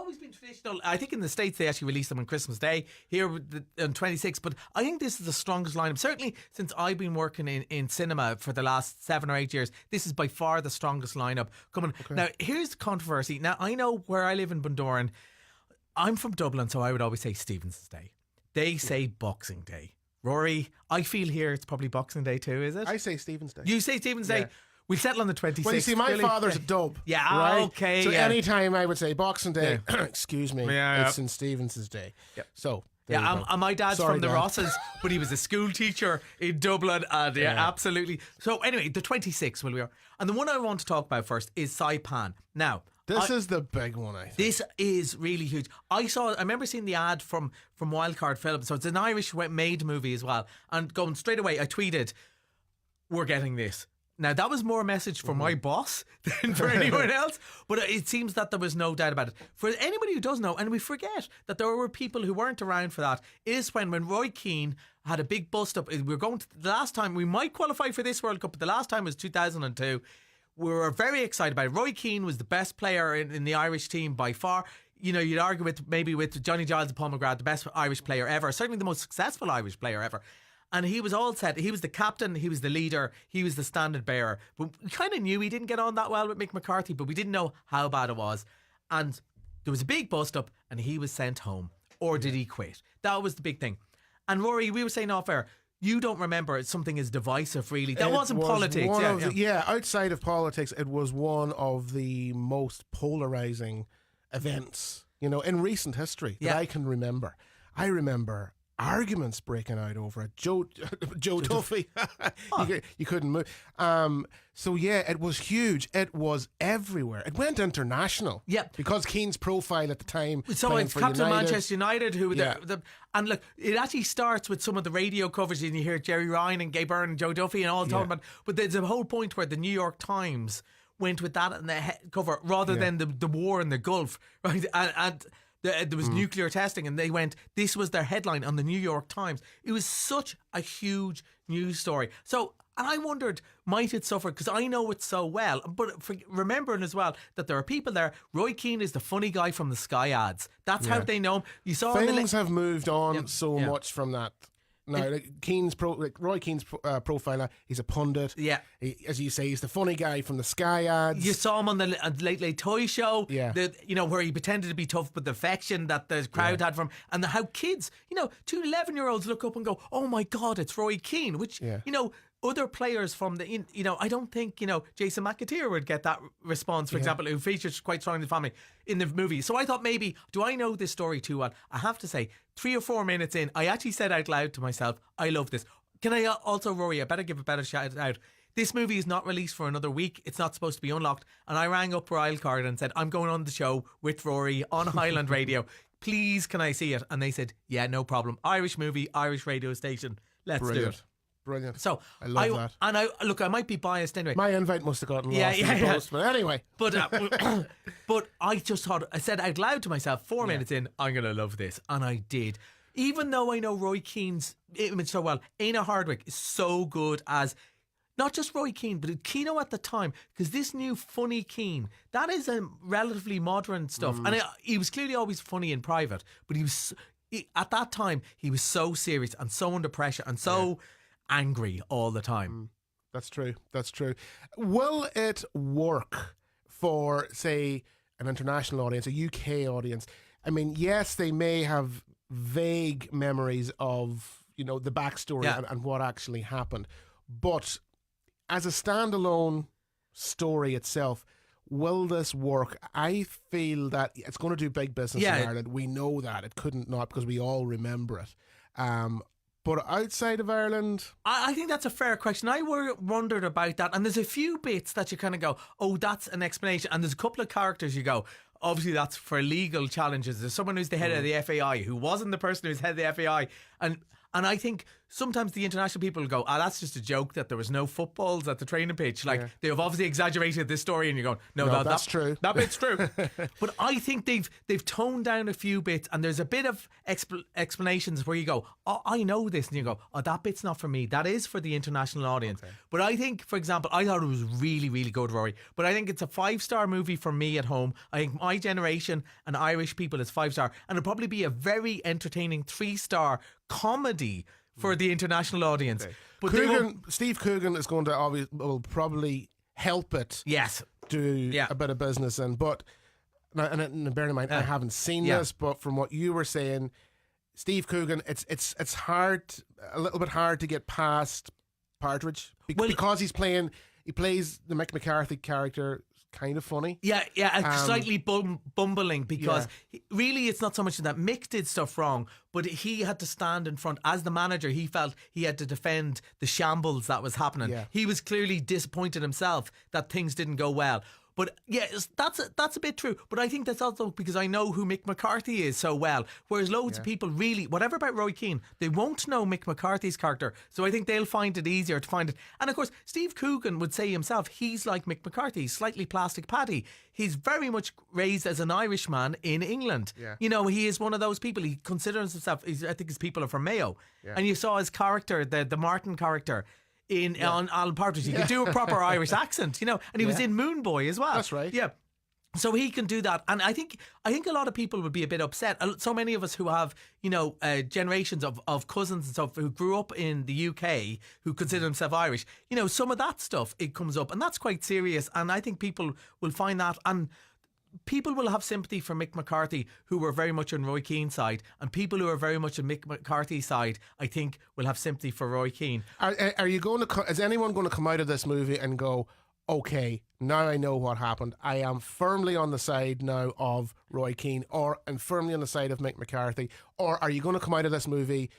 always been traditional. I think in the States they actually release them on Christmas Day. Here on 26th, but I think this is the strongest lineup. Certainly since I've been working in cinema for the last 7 or 8 years, this is by far the strongest lineup coming. Okay. Now here's the controversy. Now I know where I live in Bundoran. I'm from Dublin, so I would always say Stevens's Day. They say Boxing Day. Rory, I feel here it's probably Boxing Day too, is it? I say Stephen's Day. You say Stephen's Day? We'll settle on the 26th. Well, you see, my father's a dub. Yeah, right? okay. So anytime I would say Boxing Day, excuse me, yeah. it's in Stephen's Day. Yep. So, and my dad's from the Rosses, but he was a school teacher in Dublin, and absolutely. So anyway, the 26th will be, and the one I want to talk about first is Saipan. Now, this is the big one, I think. This is really huge. I remember seeing the ad from Wildcard Films. So it's an Irish-made movie as well. And going straight away, I tweeted, "We're getting this." Now, that was more a message for my boss than for anyone else. But it seems that there was no doubt about it. For anybody who does know, and we forget that there were people who weren't around for that, is when Roy Keane had a big bust-up. We were going to the last time, we might qualify for this World Cup, but the last time was 2002. We were very excited about it. Roy Keane was the best player in the Irish team by far. You know, you'd argue with Johnny Giles and Paul McGrath, the best Irish player ever, certainly the most successful Irish player ever. And he was all set. He was the captain, he was the leader, he was the standard bearer. But we kind of knew he didn't get on that well with Mick McCarthy, but we didn't know how bad it was. And there was a big bust up and he was sent home. Or did he quit? That was the big thing. And Rory, we were saying off air, you don't remember something as divisive, really. That wasn't politics. Outside of politics, it was one of the most polarising events, in recent history that I can remember. I remember arguments breaking out over it. Joe Duffy, you couldn't move. It was huge. It was everywhere. It went international. Yep. Because Keane's profile at the time. So it's captain of Manchester United, and look, it actually starts with some of the radio coverage, and you hear Jerry Ryan and Gay Byrne and Joe Duffy and all talking about. But there's a whole point where the New York Times went with that in the cover rather than the war in the Gulf, right? And there was nuclear testing, and they went, this was their headline on the New York Times. It was such a huge news story. So, and I wondered, might it suffer? Because I know it so well. But remembering as well that there are people there. Roy Keane is the funny guy from the Sky ads. That's how they know him. You saw things have moved on much from that. Now, Roy Keane's profile now, he's a pundit. Yeah. As you say, he's the funny guy from the Sky ads. You saw him on the Late Late Toy Show. Yeah. Where he pretended to be tough, but the affection that the crowd had for him. And how kids, 2 11-year-olds look up and go, oh my God, it's Roy Keane. Which, other players from I don't think, Jason McAteer would get that response, for example, who features quite strongly in the family in the movie. So I thought maybe, do I know this story too well? I have to say, 3 or 4 minutes in, I actually said out loud to myself, I love this. Can I also, Rory, I better give a better shout out. This movie is not released for another week. It's not supposed to be unlocked. And I rang up Wildcard and said, I'm going on the show with Rory on Highland Radio. Please, can I see it? And they said, yeah, no problem. Irish movie, Irish radio station. Let's do it. Brilliant. So I love that. And I might be biased anyway. My invite must have gotten lost in the post, but anyway. But I just thought, I said out loud to myself, 4 minutes in, I'm going to love this. And I did. Even though I know Roy Keane's image so well, Éanna Hardwicke is so good as not just Roy Keane, but Keano at the time, because this new funny Keane, that is a relatively modern stuff. And he was clearly always funny in private, but at that time, he was so serious and so under pressure and so angry all the time. That's true. Will it work for, say, an international audience, a UK audience? I mean, yes, they may have vague memories of, the backstory and what actually happened. But as a standalone story itself, will this work? I feel that it's going to do big business in Ireland. We know that. It couldn't not, because we all remember it. But outside of Ireland, I think that's a fair question. I wondered about that, and there's a few bits that you kind of go, oh, that's an explanation, and there's a couple of characters you go, obviously that's for legal challenges. There's someone who's the head of the FAI who wasn't the person who's head of the FAI, and I think sometimes the international people will go, that's just a joke that there was no footballs at the training pitch. Like, they've obviously exaggerated this story, and you're going, no, that's true. That bit's true. But I think they've toned down a few bits, and there's a bit of explanations where you go, I know this, and you go, that bit's not for me. That is for the international audience. Okay. But I think, for example, I thought it was really, really good, Rory. But I think it's a 5-star movie for me at home. I think my generation and Irish people is 5-star, and it'll probably be a very entertaining 3-star comedy for the international audience. Okay. But Steve Coogan is going to will probably help it. Yes. Do a bit of business in. But and bear in mind, I haven't seen this, but from what you were saying, Steve Coogan, it's hard, a little bit hard to get past Partridge because he plays the Mick McCarthy character. Kind of funny. Yeah, slightly bumbling because really it's not so much that Mick did stuff wrong, but he had to stand in front as the manager. He felt he had to defend the shambles that was happening. Yeah. He was clearly disappointed himself that things didn't go well. But yeah, that's a bit true. But I think that's also because I know who Mick McCarthy is so well. Whereas loads of people really, whatever about Roy Keane, they won't know Mick McCarthy's character. So I think they'll find it easier to find it. And of course, Steve Coogan would say himself, he's like Mick McCarthy, he's slightly plastic Paddy. He's very much raised as an Irishman in England. Yeah. You know, he is one of those people. He considers himself, I think his people are from Mayo. Yeah. And you saw his character, the Martin character, on Alan Partridge. He could do a proper Irish accent, you know, and he was in Moon Boy as well. That's right. Yeah. So he can do that. And I think a lot of people would be a bit upset. So many of us who have, you know, generations of cousins and stuff who grew up in the UK who consider themselves Irish, you know, some of that stuff, it comes up, and that's quite serious. And I think people will find that, and people will have sympathy for Mick McCarthy who were very much on Roy Keane's side, and people who are very much on Mick McCarthy's side, I think, will have sympathy for Roy Keane. Are you going to? Is anyone going to come out of this movie and go, okay, now I know what happened. I am firmly on the side now of Roy Keane, and firmly on the side of Mick McCarthy? Or are you going to come out of this movie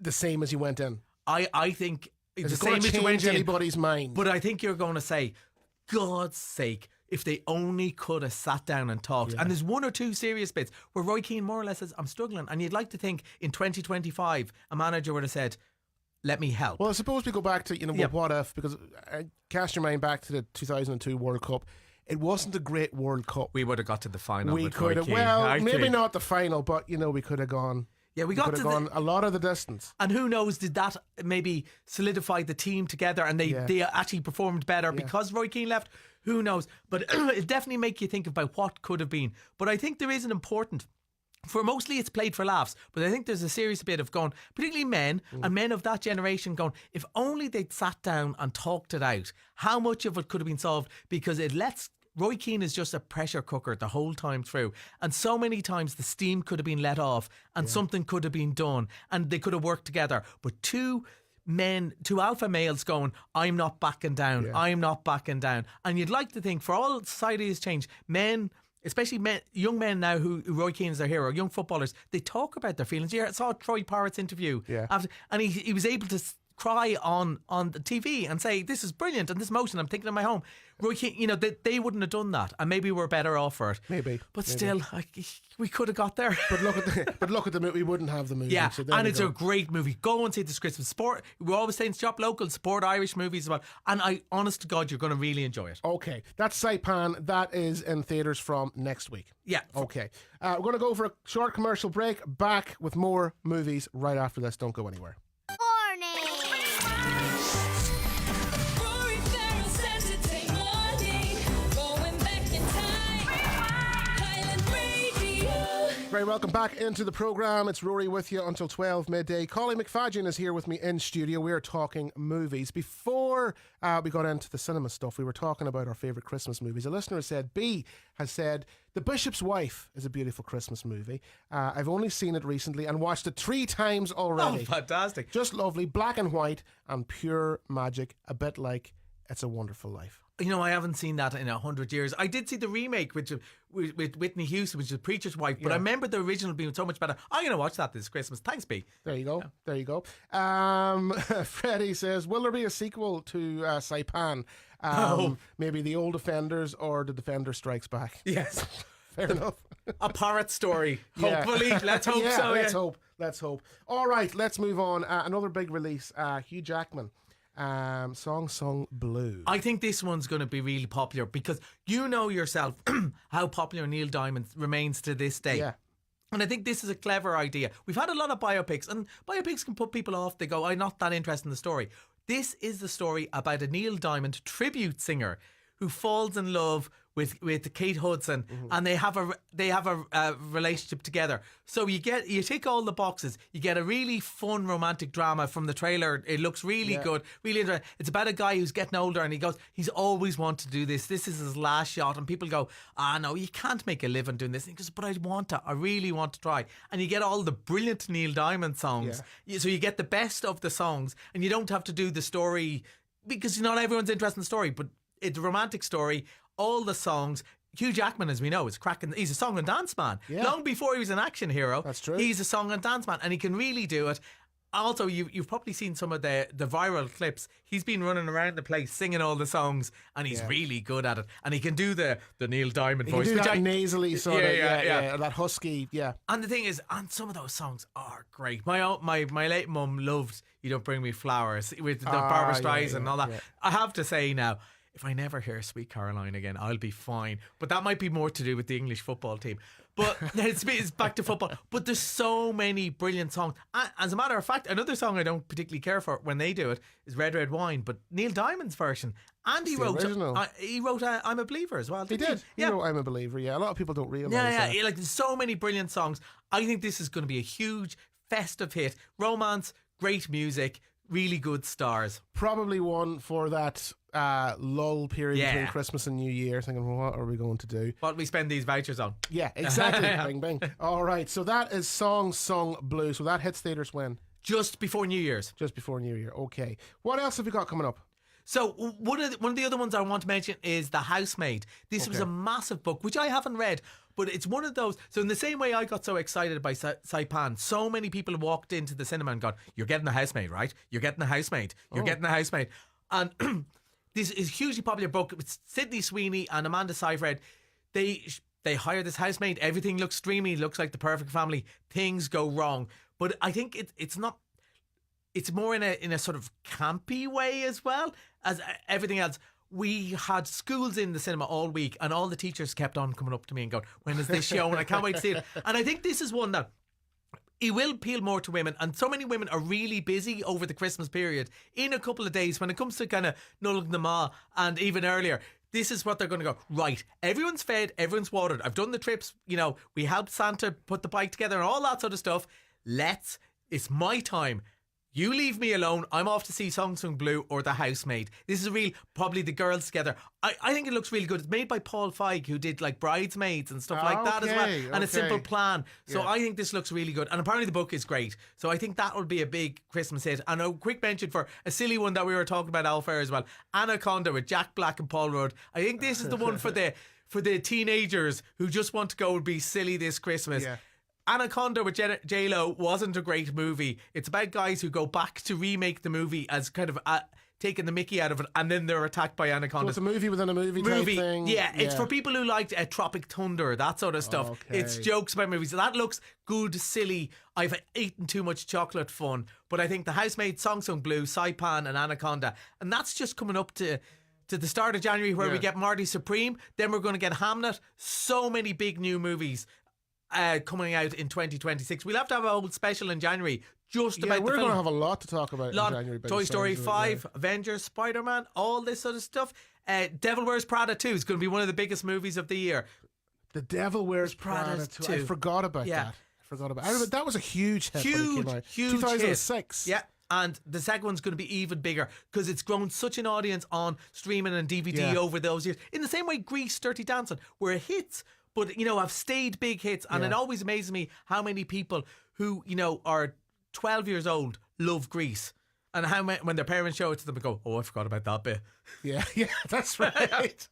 the same as you went in? I think is it going to change anybody's mind? But I think you're going to say, God's sake, if they only could have sat down and talked. Yeah. And there's one or two serious bits where Roy Keane more or less says, I'm struggling. And you'd like to think in 2025 a manager would have said, let me help. Well, I suppose we go back to, you know, what if, because cast your mind back to the 2002 World Cup. It wasn't a great World Cup. We would have got to the final. We could have, well, maybe not the final, but, you know, we could have gone. Yeah, we could have gone a lot of the distance. And who knows, did that maybe solidify the team together and they actually performed better because Roy Keane left? Who knows? But it definitely make you think about what could have been. But I think there is an important, for mostly it's played for laughs, but I think there's a serious bit of going, particularly men and men of that generation going, if only they'd sat down and talked it out, how much of it could have been solved? Because it lets Roy Keane is just a pressure cooker the whole time through, and so many times the steam could have been let off and something could have been done and they could have worked together. But two alpha males going, I'm not backing down, I'm not backing down. And you'd like to think, for all society has changed, men, especially young men now who Roy Keane is their hero, young footballers, they talk about their feelings. I saw Troy Parrott's interview after, and he was able to cry on the TV and say, this is brilliant, and this emotion, I'm thinking of my home. Roy Keane, you know, they wouldn't have done that, and maybe we're better off for it. Maybe. Still, we could have got there. But look at the movie, we wouldn't have the movie. Yeah, so and it's a great movie. Go and see this Christmas. Support, we're always saying shop local, support Irish movies as well. And honest to God, you're going to really enjoy it. Okay, that's Saipan. That is in theatres from next week. Yeah. Okay. We're going to go for a short commercial break. Back with more movies right after this. Don't go anywhere. Very welcome back into the programme. It's Rory with you until 12 midday. Collie McFadden is here with me in studio. We're talking movies. Before we got into the cinema stuff, we were talking about our favourite Christmas movies. A listener has said The Bishop's Wife is a beautiful Christmas movie. I've only seen it recently and watched it 3 times already. Oh, fantastic. Just lovely, black and white and pure magic, a bit like It's a Wonderful Life. You know, I haven't seen that in 100 years. I did see the remake with Whitney Houston, which is Preacher's Wife, but I remember the original being so much better. I'm going to watch that this Christmas. Thanks, B. There you go. Yeah. There you go. Freddie says, will there be a sequel to Saipan? Maybe The Old Defenders or The Defender Strikes Back. Yes. Fair enough. A parrot story. Yeah. Hopefully. Let's hope so. Let's hope. All right, let's move on. Another big release, Hugh Jackman. Song Sung Blue. I think this one's going to be really popular because you know yourself how popular Neil Diamond remains to this day. Yeah. And I think this is a clever idea. We've had a lot of biopics, and biopics can put people off. They go, I'm not that interested in the story. This is the story about a Neil Diamond tribute singer who falls in love with Kate Hudson, and they have a relationship together. So you tick all the boxes. You get a really fun romantic drama from the trailer. It looks really good, really interesting. It's about a guy who's getting older, and he's always wanted to do this. This is his last shot, and people go, no, you can't make a living doing this. And he goes, but I really want to try. And you get all the brilliant Neil Diamond songs. So you get the best of the songs, and you don't have to do the story because not everyone's interested in the story, but it's a romantic story. All the songs. Hugh Jackman, as we know, is cracking. He's a song and dance man. Yeah. Long before he was an action hero, that's true. He's a song and dance man, and he can really do it. Also, you've probably seen some of the viral clips. He's been running around the place singing all the songs, and he's really good at it. And he can do the Neil Diamond voice, He can do which that nasally sort of, that husky, And the thing is, and some of those songs are great. My late mum loved "You Don't Bring Me Flowers" with the Barbra Streisand and all that. Yeah. I have to say now, if I never hear Sweet Caroline again, I'll be fine. But that might be more to do with the English football team. But it's back to football. But there's so many brilliant songs. As a matter of fact, another song I don't particularly care for when they do it is Red Red Wine. But Neil Diamond's version. And he wrote I'm a Believer as well. He did. He wrote I'm a Believer, yeah. A lot of people don't realise that. Yeah, like there's so many brilliant songs. I think this is going to be a huge festive hit. Romance, great music, really good stars. Probably one for that lull period between Christmas and New Year, thinking, well, what are we going to do? What we spend these vouchers on? Yeah, exactly. Bing, bing. All right, so that is Song Sung Blue. So that hits theatres when? Just before New Year's. Just before New Year. Okay. What else have we got coming up? So one of the other ones I want to mention is The Housemaid. This was a massive book, which I haven't read, but it's one of those. So in the same way I got so excited by Saipan, so many people walked into the cinema and gone, "You're getting The Housemaid, right? You're getting The Housemaid. You're getting The Housemaid." And this is a hugely popular book. It's Sydney Sweeney and Amanda Seyfried. They hire this housemaid. Everything looks dreamy. Looks like the perfect family. Things go wrong. But I think it's not. It's more in a sort of campy way as well as everything else. We had schools in the cinema all week, and all the teachers kept on coming up to me and going, "When is this show?" And I can't wait to see it. And I think this is one that it will appeal more to women, and so many women are really busy over the Christmas period. In a couple of days, when it comes to kind of Nullag na Ma and even earlier, this is what they're going to go, right, everyone's fed, everyone's watered, I've done the trips, we helped Santa put the bike together and all that sort of stuff. It's my time. You leave me alone. I'm off to see Song Sung Blue or The Housemaid. This is probably the girls together. I think it looks really good. It's made by Paul Feig, who did like Bridesmaids and stuff like that as well. And A Simple Plan. So I think this looks really good. And apparently the book is great. So I think that will be a big Christmas hit. And a quick mention for a silly one that we were talking about all fair as well. Anaconda with Jack Black and Paul Rudd. I think this is the one for the teenagers who just want to go and be silly this Christmas. Yeah. Anaconda with J-Lo wasn't a great movie. It's about guys who go back to remake the movie as kind of taking the mickey out of it, and then they're attacked by anacondas. So it's a movie within a movie type thing? Yeah, it's for people who like Tropic Thunder, that sort of stuff. Okay. It's jokes about movies. That looks good, silly. I've eaten too much chocolate fun. But I think The Housemaid, Song Sung Blue, Saipan and Anaconda, and that's just coming up to the start of January where we get Marty Supreme. Then we're going to get Hamnet. So many big new movies coming out in 2026. We'll have to have a whole special in January just about we're the film. going to have a lot to talk about in January. Toy Story 5, Avengers, Spider-Man, all this sort of stuff. Devil Wears Prada 2 is going to be one of the biggest movies of the year. The Devil Wears Prada 2. I forgot about that. That was a huge hit when it came out. Huge 2006. Hit. Yeah. And the second one's going to be even bigger because it's grown such an audience on streaming and DVD over those years. In the same way Grease, Dirty Dancing were hits, but have stayed big hits. And it always amazes me how many people who are 12 years old love Grease, and how when their parents show it to them and go, "Oh, I forgot about that bit." Yeah, that's right.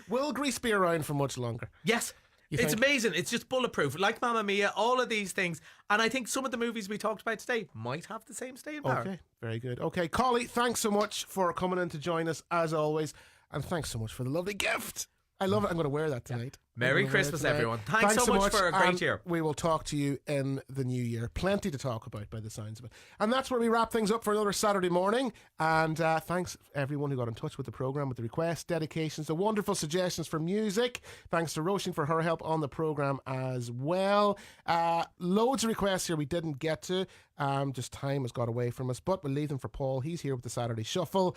Will Grease be around for much longer? Yes. It's amazing. It's just bulletproof. Like Mamma Mia, all of these things. And I think some of the movies we talked about today might have the same staying power. Okay, very good. Okay, Collie, thanks so much for coming in to join us as always. And thanks so much for the lovely gift. I love it. I'm going to wear that tonight. Merry Christmas, everyone. Thanks so much for a great year. We will talk to you in the new year. Plenty to talk about by the signs of it. And that's where we wrap things up for another Saturday morning. And thanks everyone who got in touch with the programme, with the requests, dedications, the wonderful suggestions for music. Thanks to Roisin for her help on the programme as well. Loads of requests here we didn't get to. Just time has got away from us, but we'll leave them for Paul. He's here with the Saturday Shuffle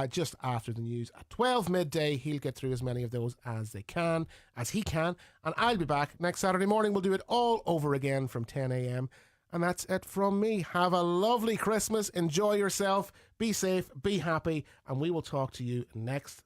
just after the news at 12 midday. He'll get through as many of those as he can, and I'll be back next Saturday morning. We'll do it all over again from 10 a.m. And that's it from me. Have a lovely Christmas. Enjoy yourself. Be safe. Be happy. And we will talk to you next